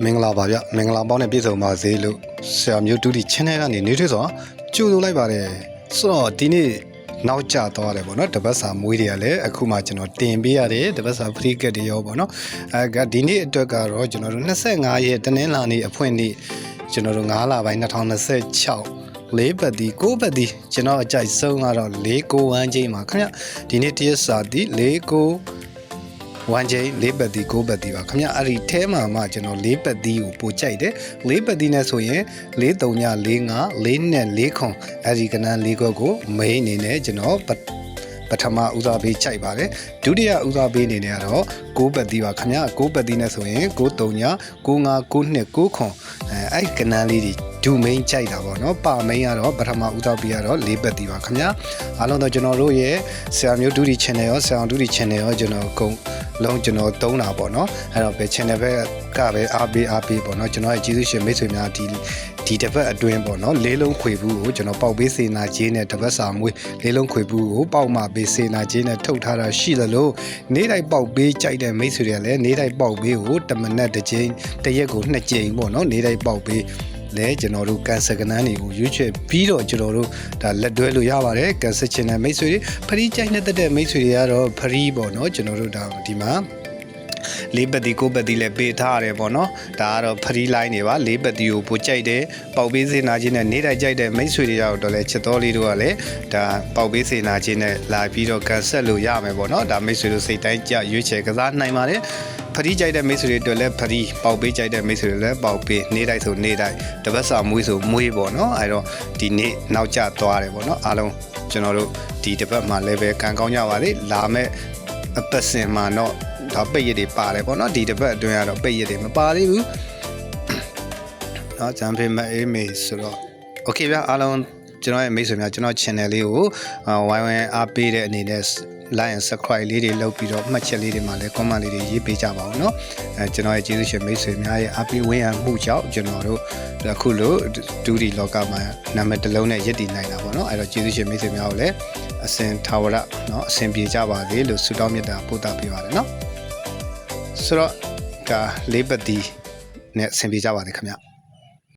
မင်္ဂလာပါဗျမင်္ဂလာပေါင်းနဲ့ပြည့်စုံပါစေလို့ဆရာမျိုးတူဒီ channel ကနေနေထွေးစွာကြိုဆိုလိုက်ပါတယ်ဆိုတော့ဒီနေ့နောက်ကျသွားတယ်ပေါ့နော်တပတ်စာမွေးတွေကလည်းအခုမှကျွန်တော်တင်ပေးရတယ်တပတ်စာ free get တွေရောပေါ့နော်ဒီနေ့အတွက်ကတော့ကျွန်တော်တို့25ရက်တနင်္လာနေ့အဖွင့်နေ့ကျွန်တော်တို့9လပိုင်း2026လေးပတ်ဒီ9ပတ်ဒီကျွန်တော်အကြိုက်ဆုံးကတော့491ချိန်မှာခင်ဗျဒီနေ့တရက်စာဒီ1ချိန်4ပတ်ဒီ9ပတ်ဒီပါခင်ဗျအဲ့ဒီအဲမှာမှကျွန်တော်4ပတ်ဒီကိုပို့ကြိုက်တယ်4ပတ်ဒီနဲ့ဆိုရင်4 3 4 5 4နဲ့4ခွန်အဲ့ဒီကနန်း4ခွက်ကိုမိန်းအနေနဲ့ကျွန်တော်ပထမဦးစားပေးကြိုက်ပါတယ်ဒုတိယဦးစားပေးအနေနဲ့ကတော့9ပတ်ဒီပါခင်ဗျ9ပတ်ဒီနဲ့ဆိုရင်9 3 9 5 9 2 9ခွန်အဲ့ကနန်းလေးတွေဒူမိန်ကြိုက်တာပေါ့နော်ပါမိန်ကတော့ပထမဦးစားပေးကတော့4ပတ်ဒီပါခင်ဗျအားလုံးတော့ကျွန်တော်တို့ရဲ့ဆရာမျိုးဒူဒီ channel ရောဆရာအောင်ဒူဒီ channel ရောကျွန်တော်ကုန်လုံးကျွန်တော်သုံးတာပေါ့နော်အဲ့တော့ဘယ် channel ဘက်ကပဲအားပေးပေါ့နော်ကျွန်တော်ရဲ့ကျေးဇူးရှင်မိတ်ဆွေများဒီတစ်ပတ်အတွင်းပေါ့နော်လေးလုံးခွေဘူးကိုကျွန်တော်ပေါက်ပေးစေနာခြင်းနဲ့တစ်ပတ်စာမွေးလေးလုံးခွေဘူးကိုပေါက်မှပေးစေနာခြင်းနဲ့ထုတ်ထားတာရှိသလိုနေ့တိုင်းပေါက်ပေးကြိုက်တဲ့မိတ်ဆွေတွေကလည်းနေ့တိုင်းပေါက်ပေးကို1မိနစ်တစ်ချိန်တစ်ရက်ကို2ကြိမ်ပေါ့နော်နေ့တိုင်းပေါက်ပေးလဲကျွန်တော်တို့ကန်ဆယ်ကနန်းတွေကိုရွေးချယ်ပြီးတော့ကျွန်တော်တို့ဒါလက်တွဲလို့ရပါတယ်ကန်ဆယ်ချင်တဲ့မိတ်ဆွေတွေဖရီးကြိုက်တဲ့မိတ်ဆွေတွေကတော့ဖရီးပေါ့နော်ကျွန်တော်တို့ဒါဒီမှာ4ပတ်ဒီ9ပတ်ဒီလည်းပေးထားရတယ်ပေါ့နော်ဒါကတော့ဖရီးလိုင်းတွေပါ4ပတ်ဒီကိုပိုကြိုက်တယ်ပေါက်ပေးစေနာခြင်းနဲ့နေတိုင်းကြိုက်တဲ့မိတ်ဆွေတွေရောက်တော့လဲချစ်တော်လေးတို့ကလည်းဒါပေါက်ပေးစေနာခြင်းနဲ့လာပြီးတော့ကန်ဆက်လို့ရမယ်ပေါ့နော်ဒါမိတ်ဆွေတို့စိတ်တိုင်းကြရွေးချယ်ကစားနိုင်ပါတယ်ဖရီးကြိုက်တဲ့မိတ်ဆွေတွေအတွက်လည်းဖရီးပေါက်ပေးကြိုက်တဲ့မိတ်ဆွေတွေလည်းပေါက်ပေးနေတိုင်းဆိုနေတိုင်းတပတ်စာမွေးဆိုမွေးပေါ့နော်အဲတော့ဒီနေ့နောက်ကျသွားတယ်ပေါ့နော်အားလုံးကျွန်တော်တို့ဒီတပတ်မှာလည်းပဲကံကောင်းကြပါလေလာမဲ့အပတ်စဉ်မှာတော့ဒါပိတ်ရည်ပါတယ်ပေါ့နော်ဒီတပတ်အတွင်းကတော့ပိတ်ရည်မပါသေးဘူးเนาะဂျမ်ဖေးမအေးမေဆိုတော့โอเคဗျအားလုံးကျွန်တော်ရဲ့မိတ်ဆွေများကျွန်တော် channel လေးကိုဝိုင်းဝန်းအားပေးတဲ့အနေနဲ့ like and subscribe လေးတွေလုပ်ပြီးတော့မှတ်ချက်လေးတွေမှာလည်း comment လေးတွေရေးပေးကြပါဦးเนาะကျွန်တော်ရဲ့ကျေးဇူးရှင်မိတ်ဆွေများရဲ့အားပေးဝန်းရံမှုကြောင့်ကျွန်တော်တို့အခုလိုဒူဒီလောကမှာနာမည်တစ်လုံးနဲ့ရည်တည်နိုင်တာပေါ့เนาะအဲ့တော့ကျေးဇူးရှင်မိတ်ဆွေများကိုလည်းအစဉ်ထာဝရเนาะအစဉ်ပြေကြပါစေလို့ဆုတောင်းမေတ္တာပို့သပေးပါတယ်เนาะဆိုတော့ဒါ4ပတ်ဒီနဲ့ဆင်ပြေကြပါစေခင်ဗျ